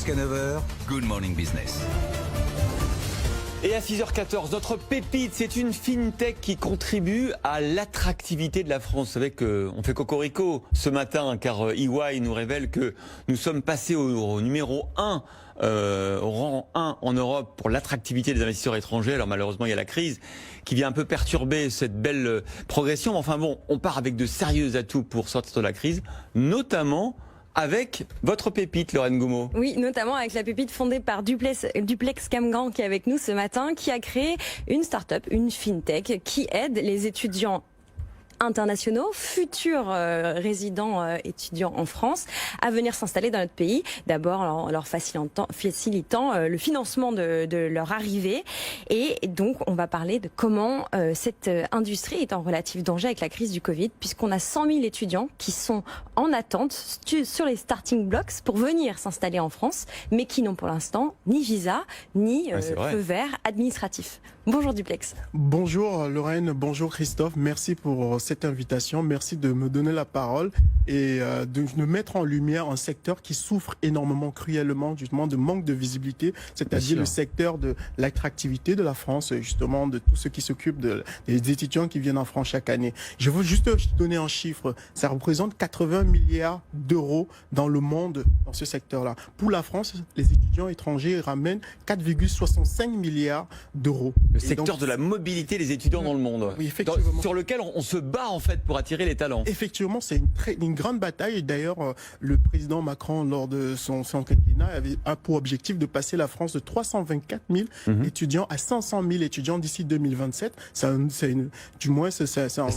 Jusqu'à 9h, Good Morning Business. Et à 6h14, notre pépite, c'est une FinTech qui contribue à l'attractivité de la France. Vous savez qu'on fait cocorico ce matin, car EY nous révèle que nous sommes passés au numéro 1, au rang 1 en Europe pour l'attractivité des investisseurs étrangers. Alors malheureusement, il y a la crise qui vient un peu perturber cette belle progression. Mais enfin bon, on part avec de sérieux atouts pour sortir de la crise, notamment avec votre pépite, Lorraine Goumeau. Oui, notamment avec la pépite fondée par Duplex Camgrand qui est avec nous ce matin, qui a créé une start-up, une FinTech, qui aide les étudiants internationaux, futurs résidents étudiants en France, à venir s'installer dans notre pays. D'abord en leur facilitant le financement de leur arrivée. Et donc on va parler de comment cette industrie est en relatif danger avec la crise du Covid, puisqu'on a 100 000 étudiants qui sont en attente sur les starting blocks pour venir s'installer en France, mais qui n'ont pour l'instant ni visa, ni feu vert administratif. Bonjour Duplex. Bonjour Lorraine, bonjour Christophe, merci pour cette invitation, merci de me donner la parole et de me mettre en lumière un secteur qui souffre énormément, cruellement, justement, de manque de visibilité, c'est-à-dire le secteur de l'attractivité de la France, justement, de tout ce qui s'occupe des étudiants qui viennent en France chaque année. Je veux juste donner un chiffre, ça représente 80 milliards d'euros dans le monde, dans ce secteur-là. Pour la France, les étudiants étrangers ramènent 4,65 milliards d'euros. Le secteur de la mobilité des étudiants dans le monde, oui, effectivement. Sur lequel on se bat en fait pour attirer les talents. Effectivement, c'est une grande bataille. Et d'ailleurs, le président Macron, lors de son quinquennat, a pour objectif de passer la France de 324 000 étudiants à 500 000 étudiants d'ici 2027. C'est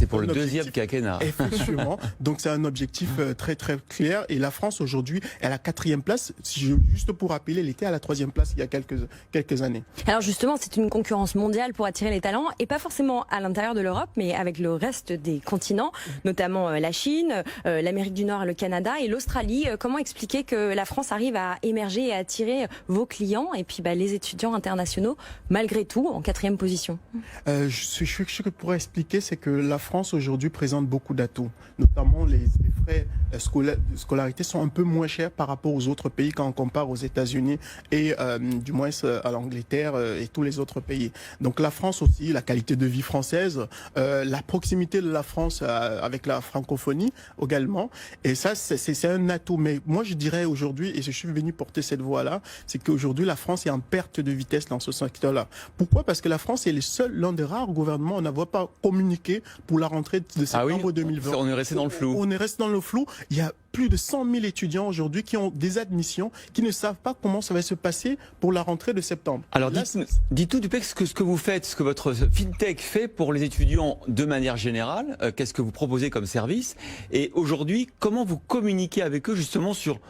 pour le deuxième quinquennat. Effectivement. Donc c'est un objectif très très clair. Et la France aujourd'hui est à la 4e place. Juste pour rappeler, elle était à la 3e place il y a quelques années. Alors justement, c'est une concurrence mondiale pour attirer les talents, et pas forcément à l'intérieur de l'Europe, mais avec le reste des continents, notamment la Chine, l'Amérique du Nord, le Canada et l'Australie. Comment expliquer que la France arrive à émerger et à attirer vos clients et puis les étudiants internationaux, malgré tout, en 4e position? Ce que je pourrais expliquer, c'est que la France aujourd'hui présente beaucoup d'atouts, notamment les frais de scolarité sont un peu moins chers par rapport aux autres pays quand on compare aux États-Unis et du moins à l'Angleterre et tous les autres pays. Donc la France aussi, la qualité de vie française, la proximité de la France avec la francophonie également. Et ça, c'est un atout. Mais moi, je dirais aujourd'hui, et je suis venu porter cette voix-là, c'est qu'aujourd'hui, la France est en perte de vitesse dans ce secteur-là. Pourquoi? Parce que la France est l'un des rares gouvernements à n'avoir pas communiqué pour la rentrée de septembre 2020. On est resté dans le flou. On est resté dans le flou. Il y a plus de 100 000 étudiants aujourd'hui qui ont des admissions, qui ne savent pas comment ça va se passer pour la rentrée de septembre. Alors dites-nous Duplex ce que vous faites, ce que votre FinTech fait pour les étudiants de manière générale, qu'est-ce que vous proposez comme service, et aujourd'hui, comment vous communiquez avec eux justement sur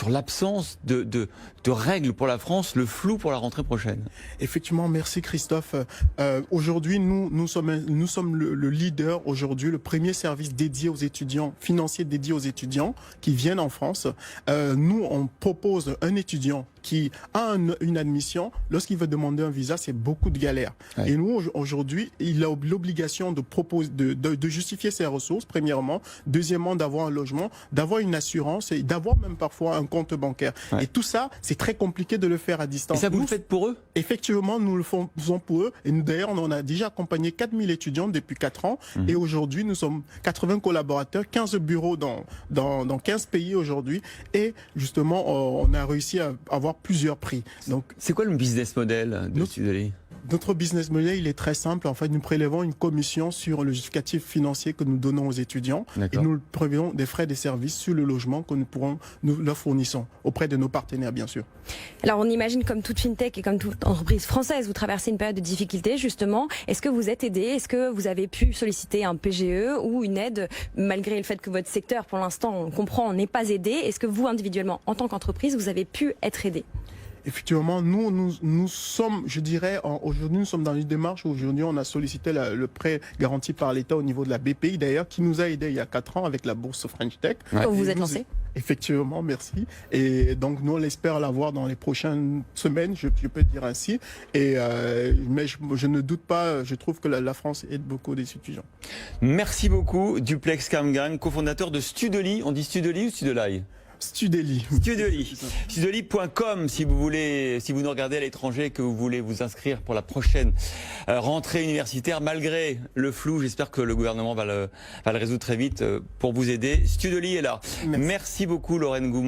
l'absence de règles pour la France, le flou pour la rentrée prochaine? Effectivement, merci Christophe. Aujourd'hui, nous sommes le leader aujourd'hui, le premier service dédié aux étudiants, financier dédié aux étudiants qui viennent en France. Nous, on propose un étudiant qui a une admission, lorsqu'il veut demander un visa, c'est beaucoup de galères. Ouais. Et nous, aujourd'hui, il a l'obligation de justifier ses ressources, premièrement. Deuxièmement, d'avoir un logement, d'avoir une assurance et d'avoir même parfois un compte bancaire. Ouais. Et tout ça, c'est très compliqué de le faire à distance. Et ça, vous le faites pour eux? Effectivement, nous le faisons pour eux. Et d'ailleurs, on a déjà accompagné 4000 étudiants depuis 4 ans. Et aujourd'hui, nous sommes 80 collaborateurs, 15 bureaux dans 15 pays aujourd'hui. Et justement, on a réussi à avoir plusieurs prix. Donc, c'est quoi le business model de Studely? Notre business model, il est très simple. En fait, nous prélevons une commission sur le justificatif financier que nous donnons aux étudiants. Et nous prélevons des frais de service sur le logement que nous leur fournissons auprès de nos partenaires, bien sûr. Alors, on imagine, comme toute FinTech et comme toute entreprise française, vous traversez une période de difficulté, justement. Est-ce que vous êtes aidé? Est-ce que vous avez pu solliciter un PGE ou une aide, malgré le fait que votre secteur, pour l'instant, on comprend, n'est pas aidé? Est-ce que vous, individuellement, en tant qu'entreprise, vous avez pu être aidé? Effectivement, nous sommes, je dirais, aujourd'hui, nous sommes dans une démarche où aujourd'hui, on a sollicité le prêt garanti par l'État au niveau de la BPI, d'ailleurs, qui nous a aidés il y a 4 ans avec la bourse French Tech. Ouais. Vous vous êtes lancé? Effectivement, merci. Et donc, nous, on espère l'avoir dans les prochaines semaines, je peux dire ainsi. Et, mais je ne doute pas, je trouve que la France aide beaucoup des étudiants. Merci beaucoup, Duplex Camgrand, cofondateur de Studely. On dit Studely ou Studely? Studeli. Studeli. Studeli.com si vous voulez, si vous nous regardez à l'étranger et que vous voulez vous inscrire pour la prochaine rentrée universitaire, malgré le flou, j'espère que le gouvernement va le résoudre très vite pour vous aider. Studeli est là. Merci beaucoup Lorraine Goumont.